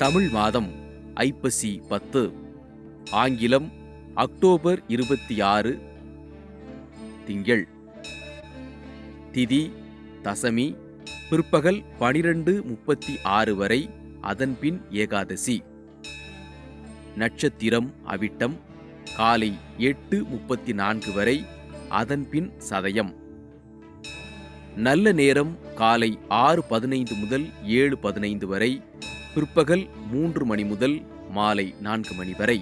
தமிழ் மாதம் ஐப்பசி 10, ஆங்கிலம் அக்டோபர் 26, திங்கள். திதி தசமி, பிற்பகல் 12:36 வரை, அதன்பின் ஏகாதசி. நட்சத்திரம் அவிட்டம், காலை 8:34 வரை, அதன்பின் சதயம். நல்ல நேரம் காலை 6:15 முதல் 7:15 வரை, பிற்பகல் 3 மணி முதல் மாலை 4 மணி வரை.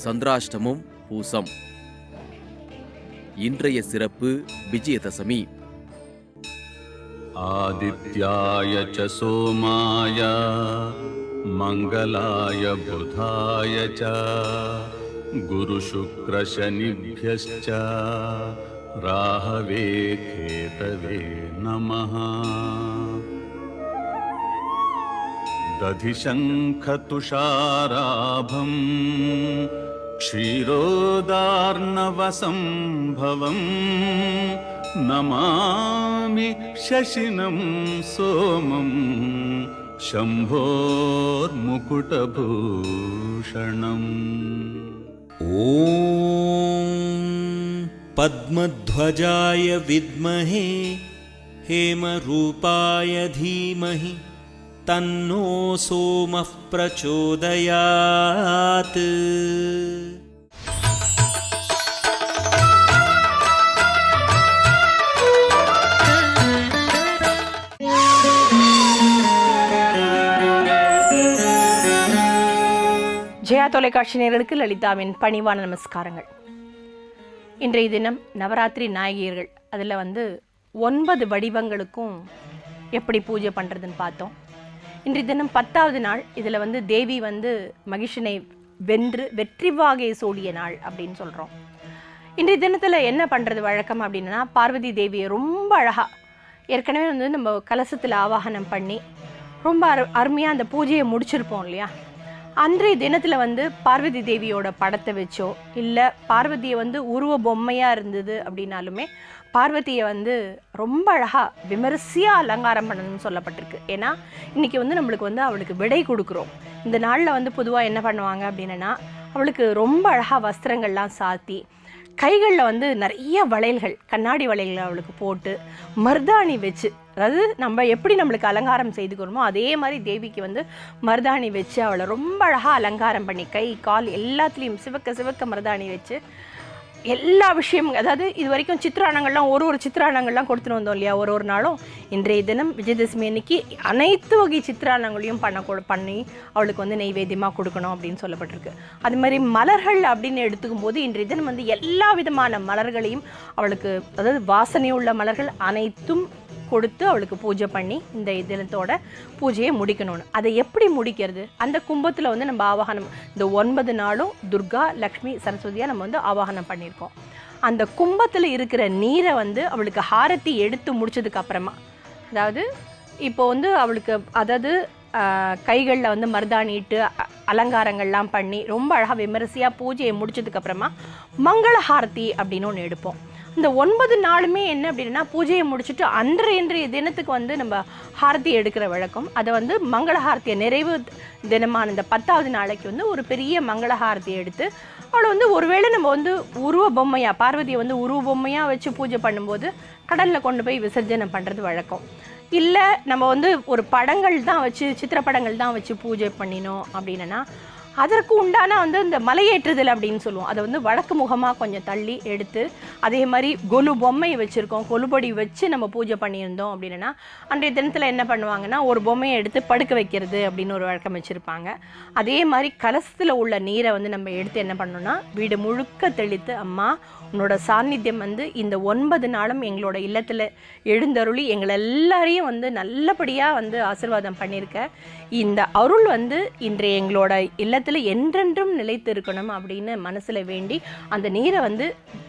சந்திராஷ்டமம் பூசம். இன்றைய சிறப்பு விஜயதசமி. ஆதித்யாய ச சோமாய மங்களாய புதாய ச குரு சுக்ர சனிப்யஸ்ச ராஹவே கேதவே நமஹ. ததிசங்க துஷாராபம் க்ஷீரோதார்ணவசம்பவம் நமாமி சசினம் சோமம் शम्भोर्मुकुटभूषणम्. ॐ पद्मध्वजाय विद्महे हेमरूपाय धीमहि तन्नो सोमः प्रचोदयात्. ஜெயா தொலைக்காட்சி நேயர்களுக்கு லலிதாவின் பணிவான நமஸ்காரங்கள். இன்றைய தினம் நவராத்திரி நாயகியர்கள், அதில் 9 வடிவங்களுக்கும் எப்படி பூஜை பண்ணுறதுன்னு பார்த்தோம். இன்றைய தினம் 10வது நாள். இதில் தேவி மகிஷனை வெற்றி வாகை சூடிய நாள் அப்படின்னு சொல்கிறோம். இன்றைய தினத்தில் என்ன பண்ணுறது வழக்கம் அப்படின்னா, பார்வதி தேவியை ரொம்ப அழகாக ஏற்கனவே நம்ம கலசத்தில் ஆவாகனம் பண்ணி ரொம்ப அருமையாக அந்த பூஜையை முடிச்சிருப்போம் இல்லையா. அன்றைய தினத்தில் பார்வதி தேவியோட படத்தை வச்சோ, இல்லை பார்வதியை உருவ பொம்மையாக இருந்தது அப்படின்னாலுமே பார்வதியை ரொம்ப அழகாக விமரிசையாக அலங்காரம் பண்ணணும்னு சொல்லப்பட்டிருக்கு. ஏன்னா இன்றைக்கி நம்மளுக்கு அவளுக்கு விடை கொடுக்குறோம். இந்த நாளில் பொதுவாக என்ன பண்ணுவாங்க அப்படின்னா, அவளுக்கு ரொம்ப அழகாக வஸ்திரங்கள்லாம் சாத்தி, கைகளில் நிறைய வளையல்கள், கண்ணாடி வளையல்கள் அவளுக்கு போட்டு, மருதாணி வச்சு, அதாவது நம்ம எப்படி நம்மளுக்கு அலங்காரம் செய்துக்கிறோமோ அதே மாதிரி தேவிக்கு மருதாணி வச்சு அவளை ரொம்ப அழகாக அலங்காரம் பண்ணி, கை கால் எல்லாத்துலேயும் சிவக்க மருதாணி வச்சு எல்லா விஷயமும், அதாவது இது வரைக்கும் சித்திரானங்கள்லாம் ஒரு சித்திரானங்கள்லாம் கொடுத்துட்டு வந்தோம் இல்லையா ஒரு நாளும். இன்றைய தினம் விஜயதசமி அன்னைக்கு அனைத்து வகை சித்திரானங்களையும் பண்ணி அவளுக்கு நெய்வேத்தியமாக கொடுக்கணும் அப்படின்னு சொல்லப்பட்டிருக்கு. அது மாதிரி மலர்கள் அப்படின்னு எடுத்துக்கும் போது இன்றைய தினம் எல்லா விதமான மலர்களையும் அவளுக்கு, அதாவது வாசனை உள்ள மலர்கள் அனைத்தும் கொடுத்து அவளுக்கு பூஜை பண்ணி இந்த தினத்தோட பூஜையை முடிக்கணும்னு. அதை எப்படி முடிக்கிறது? அந்த கும்பத்தில் நம்ம ஆவாகனம், இந்த 9 நாளும் துர்கா, லக்ஷ்மி, சரஸ்வதியாக நம்ம ஆவாகனம் பண்ணியிருக்கோம். அந்த கும்பத்தில் இருக்கிற நீரை அவளுக்கு ஹாரத்தி எடுத்து முடிச்சதுக்கு அப்புறமா, அதாவது இப்போ அவளுக்கு, அதாவது கைகளில் மருதாணிட்டு அலங்காரங்கள்லாம் பண்ணி ரொம்ப அழகாக விமரிசையாக பூஜையை முடிச்சதுக்கப்புறமா மங்கள ஹாரத்தி அப்படின்னு ஒன்று எடுப்போம். இந்த 9 நாளுமே என்ன அப்படின்னா, பூஜையை முடிச்சுட்டு இன்றைய தினத்துக்கு நம்ம ஹாரத்தி எடுக்கிற வழக்கம். அதை மங்களஹாரத்தியை நிறைவு தினமான இந்த 10வது நாளைக்கு ஒரு பெரிய மங்களஹாரத்தியை எடுத்து அவளை ஒருவேளை நம்ம உருவ பொம்மையாக, பார்வதியை உருவ பொம்மையாக வச்சு பூஜை பண்ணும்போது கடலில் கொண்டு போய் விசர்ஜனம் பண்ணுறது வழக்கம். இல்லை நம்ம ஒரு படங்கள் தான் வச்சு, சித்திரப்படங்கள் தான் வச்சு பூஜை பண்ணினோம் அப்படின்னா அதற்கு உண்டான இந்த மலையேற்றுதல் அப்படின்னு சொல்லுவோம். அதை வடக்கு முகமாக கொஞ்சம் தள்ளி எடுத்து, அதே மாதிரி கொலு பொம்மை வச்சுருக்கோம், கொலுபடி வச்சு நம்ம பூஜை பண்ணியிருந்தோம் அப்படின்னா அன்றைய தினத்தில் என்ன பண்ணுவாங்கன்னா, ஒரு பொம்மையை எடுத்து படுக்க வைக்கிறது அப்படின்னு ஒரு வழக்கம் வச்சுருப்பாங்க. அதே மாதிரி கலசத்தில் உள்ள நீரை நம்ம எடுத்து என்ன பண்ணோன்னா, வீடு முழுக்க தெளித்து, அம்மா உன்னோட சாநித்தியம் இந்த 9 நாளும் எங்களோட இல்லத்தில் எழுந்தருளி எங்களை எல்லாரையும் நல்லபடியாக ஆசீர்வாதம் பண்ணியிருக்க. இந்த அருள் இன்றைய எங்களோட இல்லத்தில் என்றென்றும் நிலைத்து இருக்கணும் அப்படின்னு மனசில் வேண்டி அந்த நீரை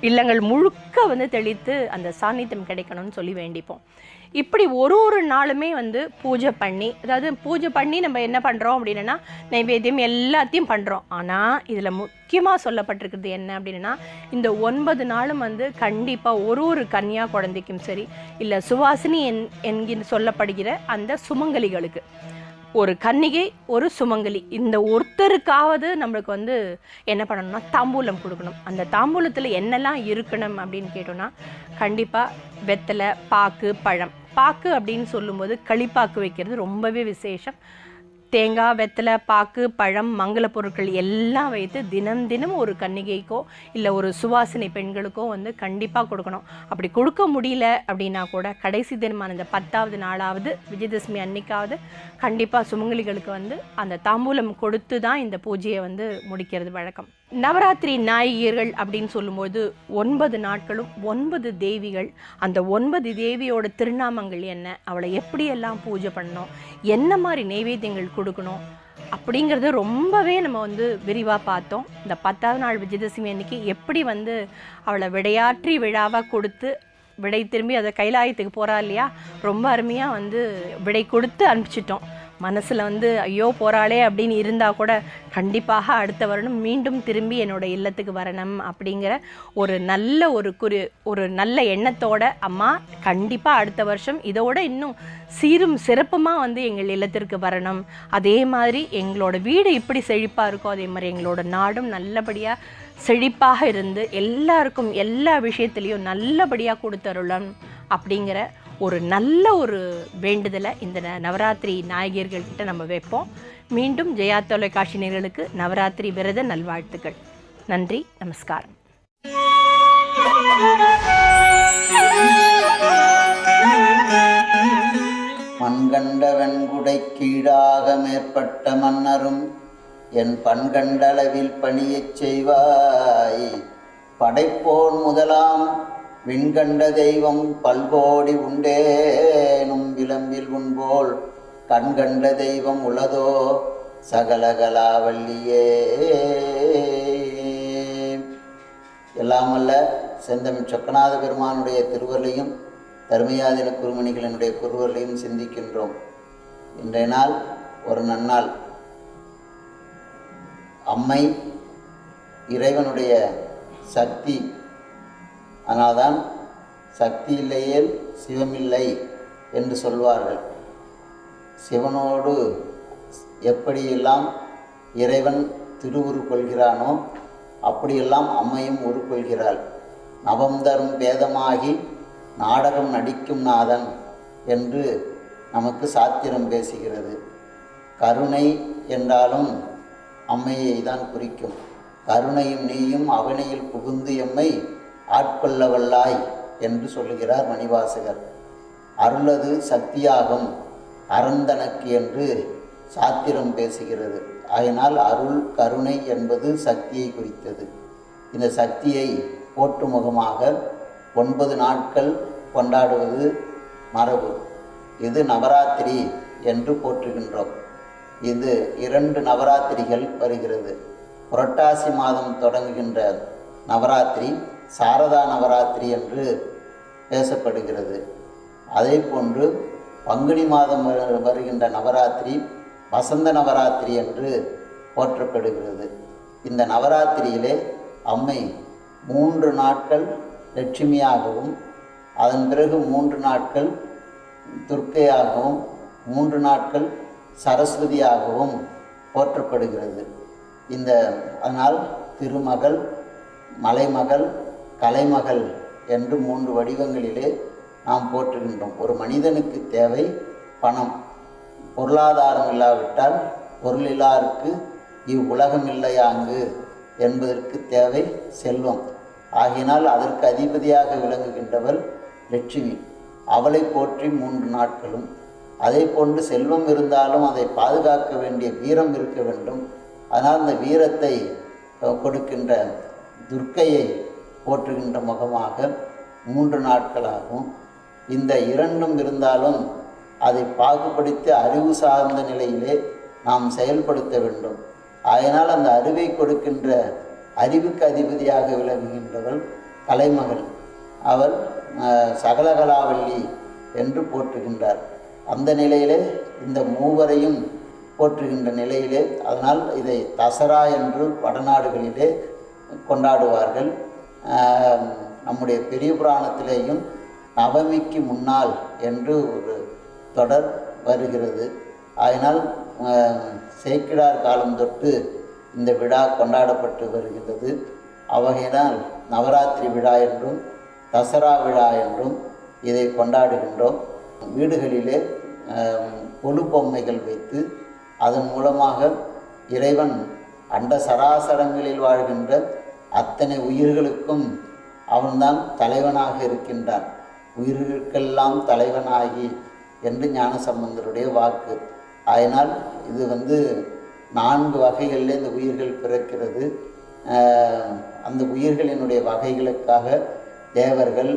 இல்லங்கள் முழுக்க தெளித்து அந்த சாநித்தியம் கிடைக்கணும்னு சொல்லி வேண்டிப்போம். இப்படி ஒரு நாளுமே பூஜை பண்ணி, அதாவது பூஜை பண்ணி நம்ம என்ன பண்ணுறோம் அப்படின்னா நைவேத்தியம் எல்லாத்தையும் பண்ணுறோம். ஆனால் இதில் முக்கியமாக சொல்லப்பட்டிருக்கிறது என்ன அப்படின்னா, இந்த 9 நாளும் கண்டிப்பாக ஒரு கன்னியா குழந்தைக்கும் சரி, இல்லை சுவாசினி என்கிற சொல்லப்படுகிற அந்த சுமங்கலிகளுக்கு ஒரு கன்னிகை, ஒரு சுமங்கலி, இந்த ஒருத்தருக்காவது நம்மளுக்கு வந்து என்ன பண்ணணும்னா தாம்பூலம் கொடுக்கணும். அந்த தாம்பூலத்தில் என்னெல்லாம் இருக்கணும் அப்படின்னு கேட்டோன்னா, கண்டிப்பாக வெத்தலை, பாக்கு, பழம். பாக்கு அப்படின்னு சொல்லும்போது களிப்பாக்கு வைக்கிறது ரொம்பவே விசேஷம். தேங்காய், வெத்தலை, பாக்கு, பழம், மங்கள பொருட்கள் எல்லாம் வைத்து தினம் தினம் ஒரு கன்னிகைக்கோ இல்லை ஒரு சுவாசினி பெண்களுக்கோ வந்து கண்டிப்பாக கொடுக்கணும். அப்படி கொடுக்க முடியல அப்படின்னா கூட கடைசி தினமான இந்த 10வது நாளாவது விஜயதசமி அன்னைக்காவது கண்டிப்பாக சுமங்கலிகளுக்கு வந்து அந்த தாம்பூலம் கொடுத்து தான் இந்த பூஜையை வந்து முடிக்கிறது வழக்கம். நவராத்திரி நாயகியர்கள் அப்படின்னு சொல்லும்போது 9 நாட்களும் 9 தேவிகள். அந்த 9 தேவியோட திருநாமங்கள் என்ன, அவளை எப்படியெல்லாம் பூஜை பண்ணணும், என்ன மாதிரி நைவேத்தியங்கள் கொடுக்கணும் அப்படிங்கிறது ரொம்பவே நம்ம வந்து விரிவாக பார்த்தோம். இந்த 10வது நாள் விஜயதசமி அன்னைக்கு எப்படி வந்து அவளை விடையாற்றி விழாவாக கொடுத்து விடை திரும்பி அதை கைலாயத்துக்கு போகிறா இல்லையா, ரொம்ப அருமையாக வந்து விடை கொடுத்து அனுப்பிச்சிட்டோம். மனசில் வந்து ஐயோ போகிறாளே அப்படின்னு இருந்தால் கூட கண்டிப்பாக அடுத்த வருடம் மீண்டும் திரும்பி என்னோடய இல்லத்துக்கு வரணும் அப்படிங்கிற ஒரு நல்ல எண்ணத்தோட அம்மா கண்டிப்பாக அடுத்த வருஷம் இதோட இன்னும் சீரும் சிறப்புமாக வந்து எங்கள் இல்லத்திற்கு வரணும். அதே மாதிரி எங்களோட வீடு இப்படி செழிப்பாக இருக்கோ அதே மாதிரி எங்களோட நாடும் நல்லபடியாக செழிப்பாக இருந்து எல்லாருக்கும் எல்லா விஷயத்துலேயும் நல்லபடியாக கொடுத்தருளம் அப்படிங்கிற ஒரு நல்ல ஒரு வேண்டுதலை இந்த நவராத்திரி நாயகியர்கள்கிட்ட நம்ம வைப்போம். மீண்டும் ஜெயா தொலைக்காட்சி நேயர்களுக்கு நவராத்திரி விரத நல்வாழ்த்துக்கள். நன்றி, நமஸ்காரம். மண்கண்ட வெண்குடை கீழாக மேற்பட்ட மன்னரும் என் பண்கண்டளவில் பணியச் செய்வாய். படைப்போன் முதலாம் விண்கண்ட தெய்வம் பல்கோடி உண்டேனும் விளம்பில் உண்போல் கண்கண்ட தெய்வம் உளதோ சகலகலாவல்லியே. எல்லாமல்ல செந்தமிழ் சொக்கநாத பெருமானுடைய திருவருளையும் தர்மயாதின குருமணிகளினுடைய குருவருளையும் சிந்திக்கின்றோம். இன்றைய நாள் ஒரு நன்னாள். அம்மை இறைவனுடைய சக்தி. அதனால்தான் சக்தி இல்லையேல் சிவமில்லை என்று சொல்வார்கள். சிவனோடு எப்படியெல்லாம் இறைவன் திருவுரு கொள்கிறானோ அப்படியெல்லாம் அம்மையும் உருக்கொள்கிறாள். நவம் தரும் பேதமாகி நாடகம் நடிக்கும் நாதன் என்று நமக்கு சாத்திரம் பேசுகிறது. கருணை என்றாலும் அம்மையை தான் குறிக்கும். கருணையும் நீயும் அவனையில் புகுந்து எம்மை ஆட்கொள்ள வல்லாய் என்று சொல்லுகிறார் மணிவாசகர். அருளது சக்தியாகும் அறந்தனக்கு என்று சாத்திரம் பேசுகிறது. ஆயினால் அருள் கருணை என்பது சக்தியை குறித்தது. இந்த சக்தியை போற்று முகமாக 9 நாட்கள் கொண்டாடுவது மரபு. இது நவராத்திரி என்று போற்றுகின்றோம். இது 2 நவராத்திரிகள் வருகிறது. புரட்டாசி மாதம் தொடங்குகின்ற நவராத்திரி சாரதா நவராத்திரி என்று பேசப்படுகிறது. அதே போன்று பங்குனி மாதம் வருகின்ற நவராத்திரி வசந்த நவராத்திரி என்று போற்றப்படுகிறது. இந்த நவராத்திரியிலே அம்மை 3 நாட்கள் லட்சுமியாகவும், அதன் பிறகு 3 நாட்கள் துர்க்கையாகவும், 3 நாட்கள் சரஸ்வதியாகவும் போற்றப்படுகிறது. அதனால் திருமகள், மலைமகள், கலைமகள் என்று 3 வடிவங்களிலே நாம் போற்றுகின்றோம். ஒரு மனிதனுக்கு தேவை பணம். பொருளாதாரம் இல்லாவிட்டால் பொருளில்லாருக்கு இவ்வுலகம் இல்லையாங்கு என்பதற்கு தேவை செல்வம். ஆகினால் அதற்கு அதிபதியாக விளங்குகின்றவள் லட்சுமி. அவளை போற்றி 3 நாட்களும். அதே போன்று செல்வம் இருந்தாலும் அதை பாதுகாக்க வேண்டிய வீரம் இருக்க வேண்டும். அதனால் அந்த வீரத்தை கொடுக்கின்ற துர்க்கையை போற்றுகின்ற முகமாக 3 நாட்களாகும். இந்த 2ம் இருந்தாலும் அதை பாகுபடுத்தி அறிவு சார்ந்த நிலையிலே நாம் செயல்படுத்த வேண்டும். அதனால் அந்த அறிவை கொடுக்கின்ற அறிவுக்கு அதிபதியாக விளங்குகின்றவள் கலைமகள். அவள் சகலகலாவல்லி என்று போற்றுகின்றார். அந்த நிலையிலே இந்த மூவரையும் போற்றுகின்ற நிலையிலே, அதனால் இதை தசரா என்று வடநாடுகளிலே கொண்டாடுவார்கள். நம்முடைய பெரிய புராணத்திலேயும் நவமிக்கு முன்னால் என்று ஒரு தொடர் வருகிறது. அதனால் சேக்கிழார் காலம் தொட்டு இந்த விழா கொண்டாடப்பட்டு வருகின்றது. அவ்வகையினால் நவராத்திரி விழா என்றும் தசரா விழா என்றும் இதை கொண்டாடுகின்றோம். வீடுகளிலே கொலு பொம்மைகள் வைத்து அதன் மூலமாக இறைவன் அண்ட சராசரங்களில் வாழ்கின்ற அத்தனை உயிர்களுக்கும் அவன்தான் தலைவனாக இருக்கின்றான். உயிர்களுக்கெல்லாம் தலைவனாகி என்று ஞானசம்பந்தருடைய வாக்கு. அதனால் இது 4 வகைகளில் இந்த உயிர்கள் பிறக்கிறது. அந்த உயிர்களினுடைய வகைகளுக்காக தேவர்கள்,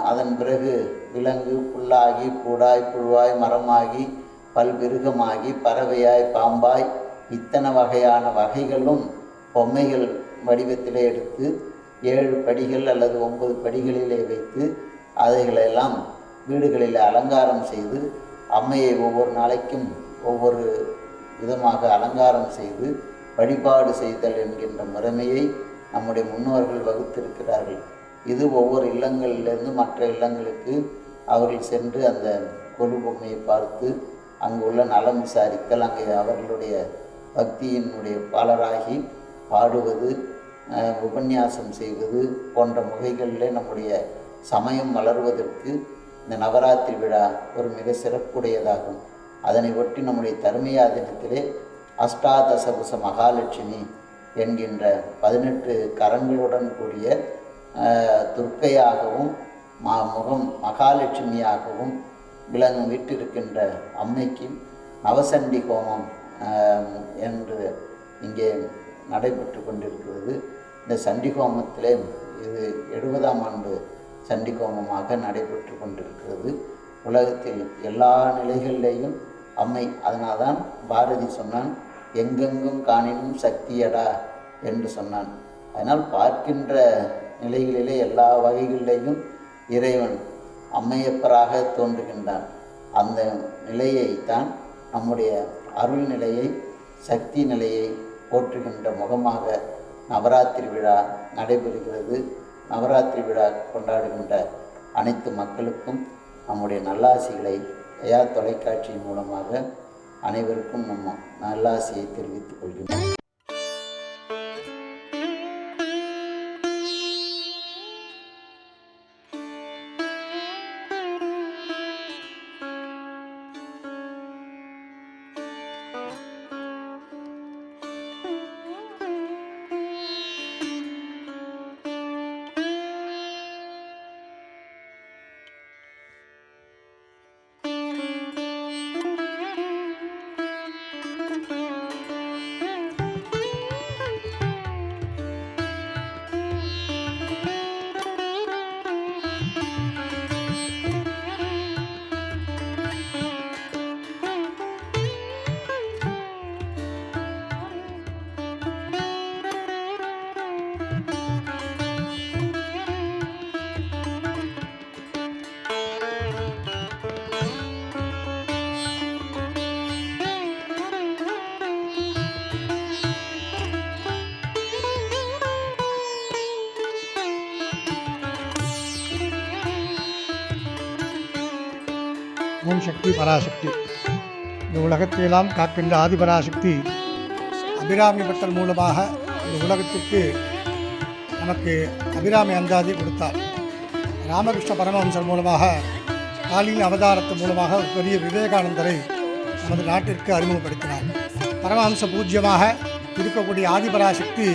அதன் பிறகு விலங்கு, புல்லாகி, பூடாய், புழுவாய், மரமாகி, பல்விருகமாகி, பறவையாய், பாம்பாய், இத்தனை வகையான வகைகளும் பொம்மைகள் வடிவத்திலே எடுத்து 7 படிகள் அல்லது 9 படிகளிலே வைத்து அதைகளெல்லாம் வீடுகளில் அலங்காரம் செய்து அம்மையை ஒவ்வொரு நாளைக்கும் ஒவ்வொரு விதமாக அலங்காரம் செய்து வழிபாடு செய்தல் என்கின்ற முறைமையை நம்முடைய முன்னோர்கள் வகுத்திருக்கிறார்கள். இது ஒவ்வொரு இல்லங்களிலிருந்து மற்ற இல்லங்களுக்கு அவர்கள் சென்று அந்த கொலு பொம்மையை பார்த்து அங்கு உள்ள நலம் விசாரித்தல், அங்கே அவர்களுடைய பக்தியினுடைய பாலராகி பாடுவது, உபன்யாசம் செய்வது போன்ற முறைகளிலே நம்முடைய சமயம் வளர்வதற்கு இந்த நவராத்திரி விழா ஒரு மிக சிறப்புடையதாகும். அதனை ஒட்டி நம்முடைய தர்மியா தினத்திலே அஷ்டாதசபுச மகாலட்சுமி என்கின்ற 18 கரங்களுடன் கூடிய துர்க்கையாகவும் முகம் மகாலட்சுமியாகவும் வீட்டிருக்கின்ற அம்மைக்கு நவசண்டி ஹோமம் என்று இங்கே நடைபெற்று கொண்டிருக்கிறது. இந்த சண்டி ஹோமத்திலே இது 70ஆம் ஆண்டு சண்டி ஹோமமாக நடைபெற்று கொண்டிருக்கிறது. உலகத்தில் எல்லா நிலைகளிலேயும் அம்மை, அதனால்தான் பாரதி சொன்னான், எங்கெங்கும் காணினும் சக்தியடா என்று சொன்னான். அதனால் பார்க்கின்ற நிலைகளிலே எல்லா வகைகளிலேயும் இறைவன் அம்மையப்பராக தோன்றுகின்றான். அந்த நிலையைத்தான் நம்முடைய அருள் நிலையை, சக்தி நிலையை போற்றுகின்ற முகமாக நவராத்திரி விழா நடைபெறுகிறது. நவராத்திரி விழா கொண்டாடுகின்ற அனைத்து மக்களுக்கும் நம்முடைய நல்லாசிகளை தயா தொலைக்காட்சியின் மூலமாக அனைவருக்கும் நம்ம நல்லாசியை தெரிவித்துக் கொள்கின்றோம். ஓம் சக்தி பராசக்தி. இந்த உலகத்தையெல்லாம் காக்கின்ற ஆதிபராசக்தி அபிராமி பட்டல் மூலமாக இந்த உலகத்திற்கு நமக்கு அபிராமி அந்தாதி கொடுத்தார். ராமகிருஷ்ண பரமஹம்சர் மூலமாக காலியின் அவதாரத்தின் மூலமாக ஒரு பெரிய விவேகானந்தரை நமது நாட்டிற்கு அறிமுகப்படுத்தினார். பரமஹம்ச பூஜ்யமாக இருக்கக்கூடிய ஆதிபராசக்தி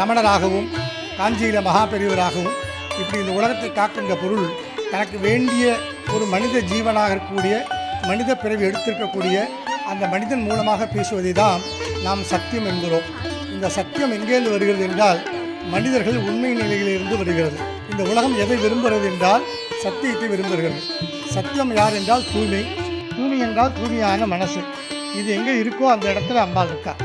ரமணராகவும் காஞ்சியில மகாபெரியவராகவும் இப்படி இந்த உலகத்தை காக்கின்ற பொருள் தனக்கு வேண்டிய ஒரு மனித ஜீவனாக இருக்கக்கூடிய மனித பிறவி எடுத்திருக்கக்கூடிய அந்த மனிதன் மூலமாக பேசுவதை தான் நாம் சத்தியம் என்கிறோம். இந்த சத்தியம் எங்கேருந்து வருகிறது என்றால் மனிதர்கள் உண்மை நிலையிலிருந்து வருகிறது. இந்த உலகம் எதை விரும்புகிறது என்றால் சத்தியத்தை விரும்புகிறது. சத்தியம் யார் என்றால் தூய்மை. தூய்மை என்றால் தூய்மையான மனசு. இது எங்கே இருக்கோ அந்த இடத்துல அம்பாள் இருக்கா.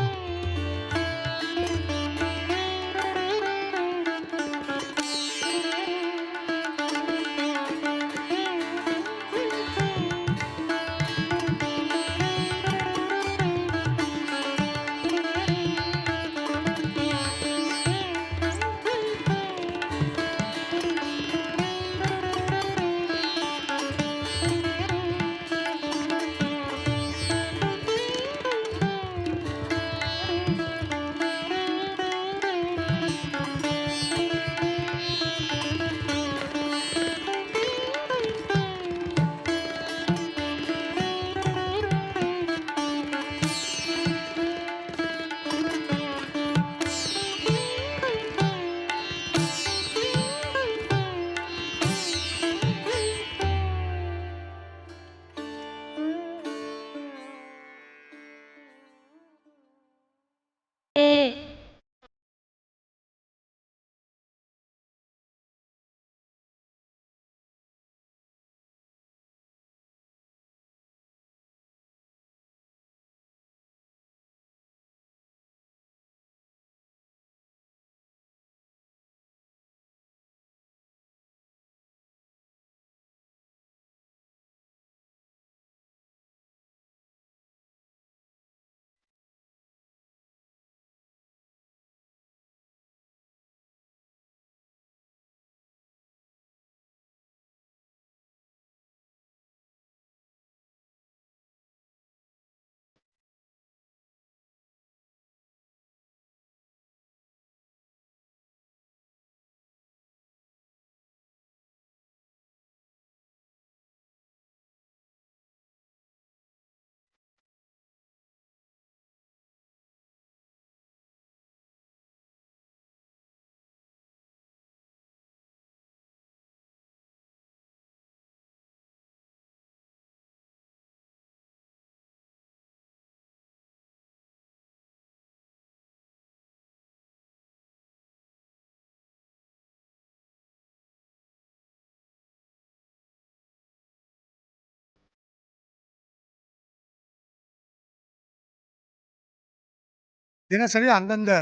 தினசரி அந்தந்த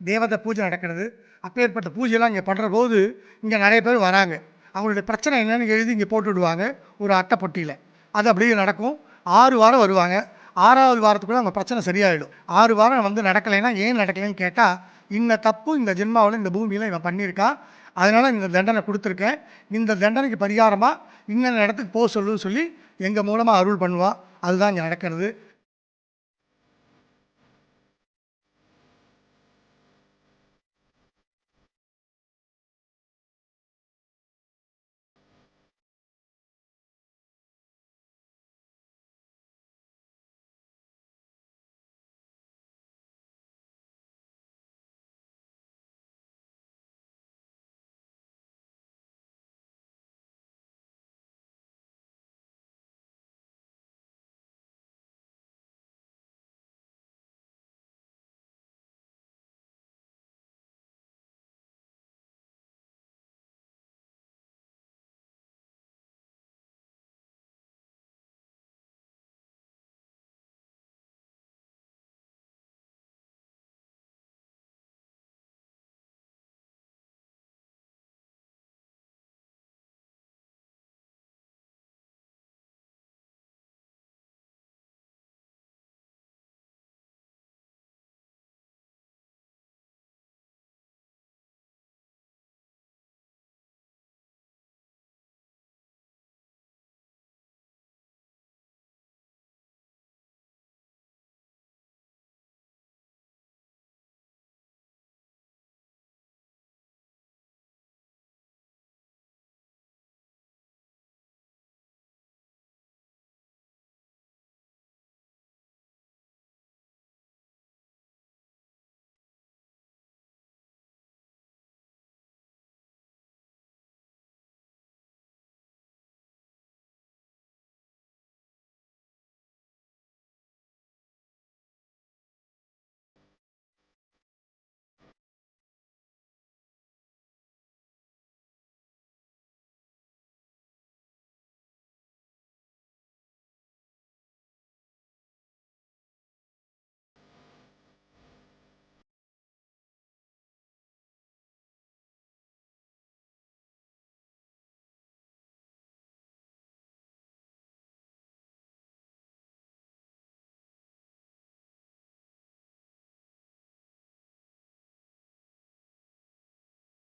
தேவதை பூஜை நடக்கிறது. அப்பேற்பட்ட பூஜையெல்லாம் இங்கே பண்ணுற போது இங்கே நிறைய பேர் வராங்க. அவங்களுடைய பிரச்சனை என்னன்னு எழுதி இங்கே போட்டு விடுவாங்க ஒரு அட்டை பொட்டியில். அது அப்படியே நடக்கும். 6 வாரம் வருவாங்க. 6வது வாரத்துக்குள்ள அவங்க பிரச்சனை சரியாயிடும். 6 வாரம் வந்து நடக்கலைன்னா ஏன் நடக்கலைன்னு கேட்டால், இந்த தப்பு இந்த ஜென்மாவில் இந்த பூமியில் இவன் பண்ணியிருக்கான், அதனால் இந்த தண்டனை கொடுத்துருக்கேன், இந்த தண்டனைக்கு பரிகாரமாக இன்னென்ன இடத்துக்கு போக சொல்லுன்னு சொல்லி எங்கள் மூலமாக அருள் பண்ணுவான். அதுதான் இங்கே நடக்கிறது.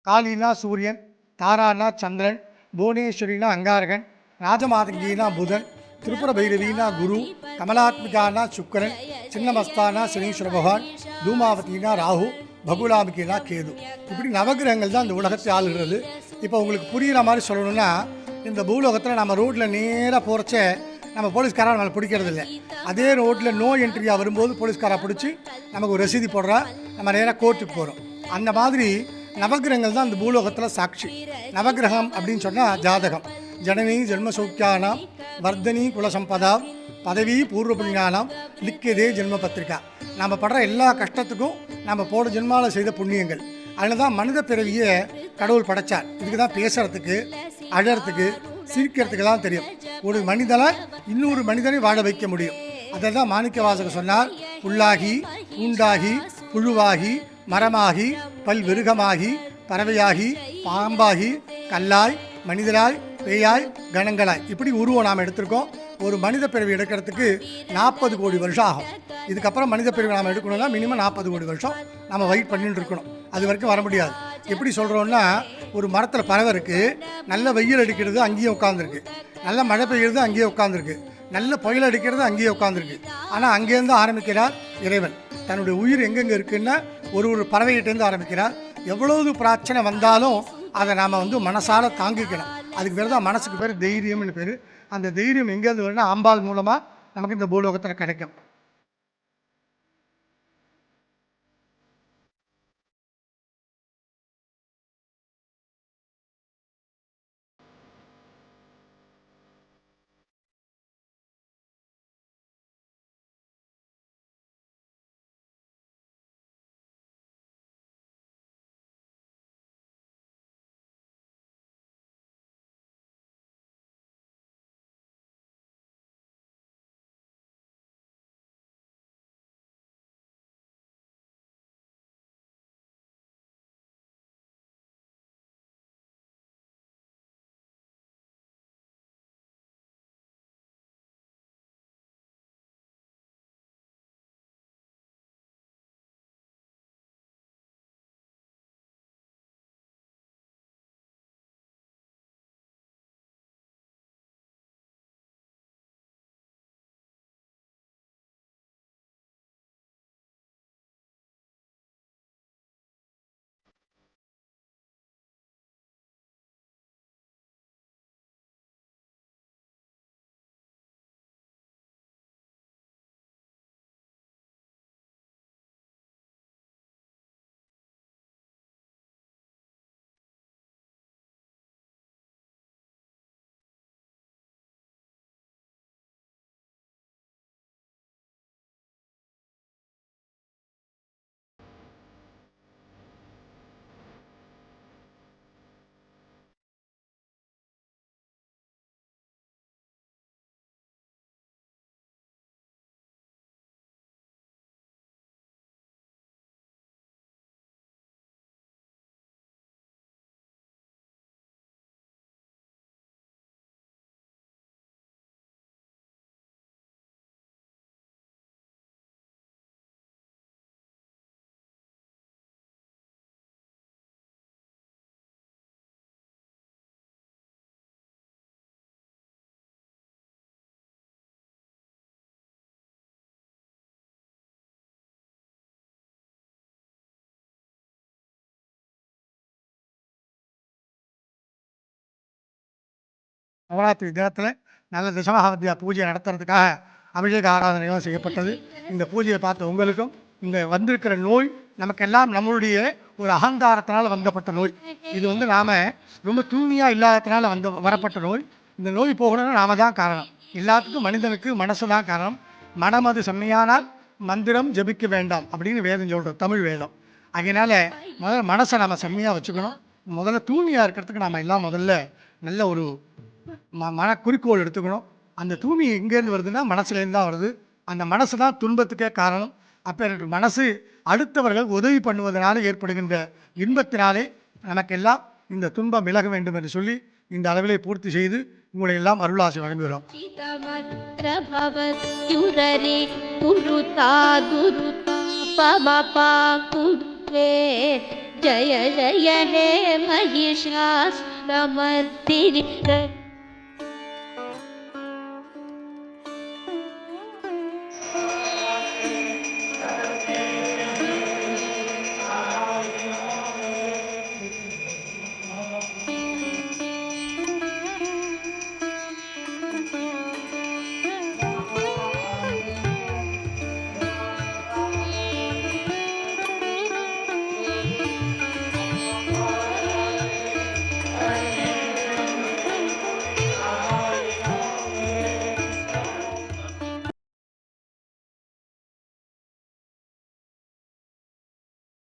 காளினா சூரியன், தாரானா சந்திரன், புவனேஸ்வரினா அங்காரகன், ராஜமாதங்கினா புதன், திரிபுர பைரவினா குரு, கமலாத்மிகானா சுக்கரன், சின்னமஸ்தானா சனீஸ்வர பகவான், தூமாவதினா ராகு, பகுலாமிகினா கேது. இப்படி நவகிரகங்கள் தான் இந்த உலகத்தை ஆளுகிறது. இப்போ உங்களுக்கு புரிகிற மாதிரி சொல்லணும்னா, இந்த பூலோகத்தில் நம்ம ரோட்டில் நேராக போகிறச்ச நம்ம போலீஸ்காரா நம்மளை பிடிக்கிறது இல்லை. அதே ரோட்டில் நோ என்ட்ரியாக வரும்போது போலீஸ்காரா பிடிச்சி நமக்கு ஒரு ரசீதி போடுறா, நம்ம நேராக கோர்ட்டுக்கு போகிறோம். அந்த மாதிரி நவகிரகங்கள் தான் இந்த பூலோகத்தில் சாட்சி. நவகிரகம் அப்படின்னு சொன்னால் ஜாதகம். ஜனனி ஜென்ம சௌக்கியானாம் வர்தனி குலசம்பதா பதவி பூர்வ புண்ணியானாம் லிக்கியதே ஜென்ம பத்திரிக்கா. நம்ம படுற எல்லா கஷ்டத்துக்கும் நம்ம போன ஜென்மாவில் செய்த புண்ணியங்கள். அதில் தான் மனித பிறவியை கடவுள் படைச்சார். இதுக்கு தான் பேசுகிறதுக்கு, அழறதுக்கு, சிரிக்கிறதுக்கு தான் தெரியும். ஒரு மனிதனை இன்னொரு மனிதனை வாழ வைக்க முடியும். அதை தான் மாணிக்க வாசகர் சொன்னார். புல்லாகி பூண்டாகி புழுவாகி மரமாகி பல்விருகமாகி பறவையாகி பாம்பாகி கல்லாய் மனிதராய் பேயாய் கணங்களாய் இப்படி உருவம் நாம் எடுத்திருக்கோம். ஒரு மனித பிறவி எடுக்கிறதுக்கு 40 கோடி வருஷம் ஆகும். இதுக்கப்புறம் மனித பிறவி நாம் எடுக்கணும்னா மினிமம் 40 கோடி வருஷம் நம்ம வெயிட் பண்ணிட்டு இருக்கணும். அது வரைக்கும் வர முடியாது. எப்படி சொல்கிறோன்னா, ஒரு மரத்தில் பறவை இருக்குது, நல்ல வெயில் அடிக்கிறது அங்கேயே உட்காந்துருக்கு, நல்ல மழை பெய்யுறது அங்கேயே உட்காந்துருக்கு, நல்ல புயல் அடிக்கிறது அங்கேயே உட்காந்துருக்கு. ஆனால் அங்கேருந்து ஆரம்பிக்கிறார் இறைவன். தன்னுடைய உயிர் எங்கெங்கே இருக்குன்னா ஒரு பறவைகிட்டேருந்து ஆரம்பிக்கிறார். எவ்வளவு பிரச்சனை வந்தாலும் அதை நாம் மனசால தாங்கிக்கணும். அதுக்கு பேர் தான், மனசுக்கு பேர் தைரியம்னு பேர். அந்த தைரியம் எங்கேருந்து வரும்னா ஆம்பாள் மூலமாக நமக்கு இந்த பூலோகத்தில் கிடைக்கும். நவராத்திரி தினத்தில் நல்ல தசமஹாவித்யா பூஜை நடத்துறதுக்காக அபிஷேக ஆராதனையும் செய்யப்பட்டது. இந்த பூஜையை பார்த்த உங்களுக்கும் இந்த வந்திருக்கிற நோய் நமக்கெல்லாம் நம்மளுடைய ஒரு அகங்காரத்தினால் வந்தப்பட்ட நோய். இது வந்து நாம் ரொம்ப தூய்மையாக இல்லாததுனால வரப்பட்ட நோய். இந்த நோய் போகணும்னா நாம தான் காரணம். எல்லாத்துக்கும் மனிதனுக்கு மனசு தான் காரணம். மனம் அது செம்மையானால் மந்திரம் ஜபிக்க வேண்டாம் அப்படின்னு வேதம் சொல்கிறோம், தமிழ் வேதம். அதனால் முதல்ல மனசை நம்ம செம்மையாக வச்சுக்கணும். முதல்ல தூய்மையாக இருக்கிறதுக்கு நாம் எல்லாம் முதல்ல நல்ல ஒரு மன குறிக்கோள் எடுத்துக்கணும். அந்த தூய்மை எங்கேருந்து வருதுன்னா மனசுலேருந்து தான் வருது. அந்த மனசு தான் துன்பத்துக்கே காரணம். அப்போ எனக்கு மனசு அடுத்தவர்கள் உதவி பண்ணுவதனால ஏற்படுகின்ற இன்பத்தினாலே நமக்கெல்லாம் இந்த துன்பம் விலக வேண்டும் என்று சொல்லி இந்த அளவிலே பூர்த்தி செய்து உங்களை எல்லாம் அருளாசி வழங்குகிறோம். ஜய ஜய ஹே மகிஷாஸ்திரமர்த்தினி